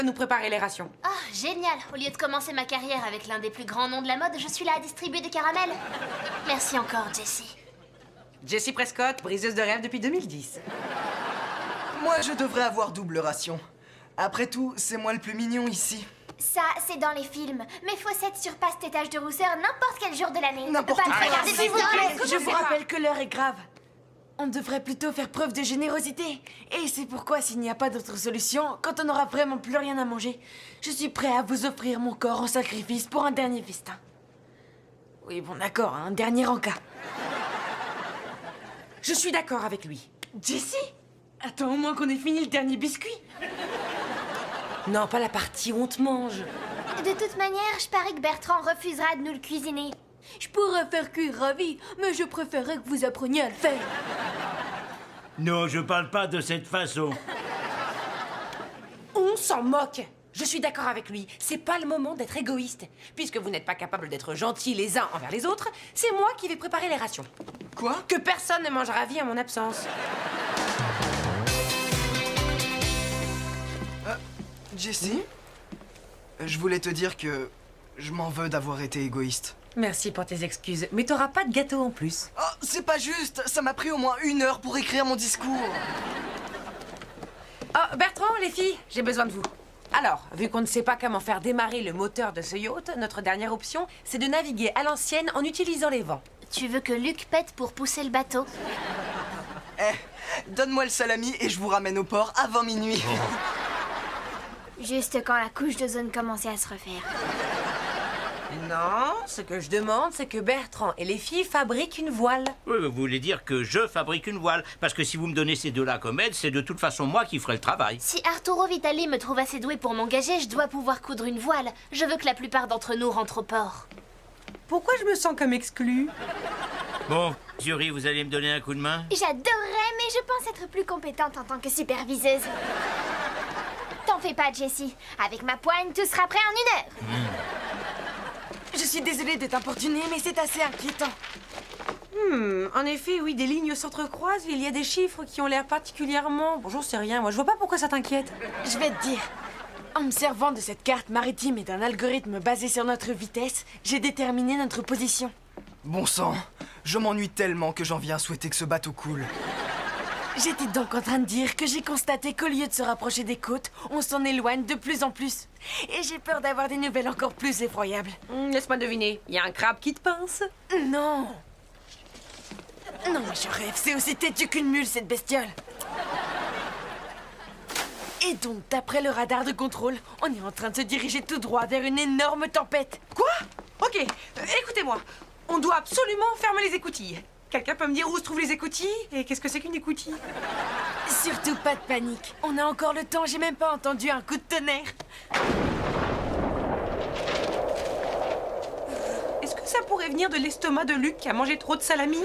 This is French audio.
nous préparer les rations. Ah, génial. Au lieu de commencer ma carrière avec l'un des plus grands noms de la mode, je suis là à distribuer des caramels. Merci encore, Jessie. Jessie Prescott, briseuse de rêve depuis 2010. Moi, je devrais avoir double ration. Après tout, c'est moi le plus mignon ici. Ça, c'est dans les films. Mes fossettes surpassent tes taches de rousseur n'importe quel jour de l'année. N'importe Pas quoi. regarder S'il vous plaît, je vous pas. rappelle que l'heure est grave. On devrait plutôt faire preuve de générosité. Et c'est pourquoi, s'il n'y a pas d'autre solution, quand on n'aura vraiment plus rien à manger, je suis prêt à vous offrir mon corps en sacrifice pour un dernier festin. Oui, bon, d'accord, un dernier encas. Je suis d'accord avec lui. Jessie, attends au moins qu'on ait fini le dernier biscuit. Non, pas la partie où on te mange. De toute manière, je parie que Bertrand refusera de nous le cuisiner. Je pourrais faire cuire ravi, mais je préférerais que vous appreniez à le faire. Non, je parle pas de cette façon. On s'en moque. Je suis d'accord avec lui. C'est pas le moment d'être égoïste. Puisque vous n'êtes pas capable d'être gentils les uns envers les autres, c'est moi qui vais préparer les rations. Quoi? Que personne ne mangera vie en mon absence. Jessie? Je voulais te dire que je m'en veux d'avoir été égoïste. Merci pour tes excuses, mais t'auras pas de gâteau en plus. Oh, c'est pas juste! Ça m'a pris au moins 1 heure pour écrire mon discours. Oh, Bertrand, les filles, j'ai besoin de vous. Alors, vu qu'on ne sait pas comment faire démarrer le moteur de ce yacht, notre dernière option, c'est de naviguer à l'ancienne en utilisant les vents. Tu veux que Luc pète pour pousser le bateau? Donne-moi le salami et je vous ramène au port avant minuit. Juste quand la couche d'ozone commençait à se refaire. Non, ce que je demande, c'est que Bertrand et les filles fabriquent une voile. Oui, vous voulez dire que je fabrique une voile. Parce que si vous me donnez ces deux-là comme aide, c'est de toute façon moi qui ferai le travail. Si Arturo Vitali me trouve assez doué pour m'engager, je dois pouvoir coudre une voile. Je veux que la plupart d'entre nous rentrent au port. Pourquoi je me sens comme exclue? Bon, Yuri, vous allez me donner un coup de main? J'adorerais, mais je pense être plus compétente en tant que superviseuse. T'en fais pas, Jessie. Avec ma poigne, tout sera prêt en 1 heure. Je suis désolée de t'importuner, mais c'est assez inquiétant. En effet, oui, des lignes s'entrecroisent, il y a des chiffres qui ont l'air particulièrement... Bon, j'en sais rien, moi, je vois pas pourquoi ça t'inquiète. Je vais te dire. En me servant de cette carte maritime et d'un algorithme basé sur notre vitesse, j'ai déterminé notre position. Bon sang, je m'ennuie tellement que j'en viens à souhaiter que ce bateau coule. J'étais donc en train de dire que j'ai constaté qu'au lieu de se rapprocher des côtes, on s'en éloigne de plus en plus. Et j'ai peur d'avoir des nouvelles encore plus effroyables. Laisse-moi deviner, il y a un crabe qui te pince? Non. Non, mais je rêve, c'est aussi têtu qu'une mule, cette bestiole. Et donc, d'après le radar de contrôle, on est en train de se diriger tout droit vers une énorme tempête. Quoi? Ok, écoutez-moi, on doit absolument fermer les écoutilles. Quelqu'un peut me dire où se trouvent les écoutilles? Et qu'est-ce que c'est qu'une écoutille? Surtout pas de panique. On a encore le temps, j'ai même pas entendu un coup de tonnerre. Est-ce que ça pourrait venir de l'estomac de Luc qui a mangé trop de salami?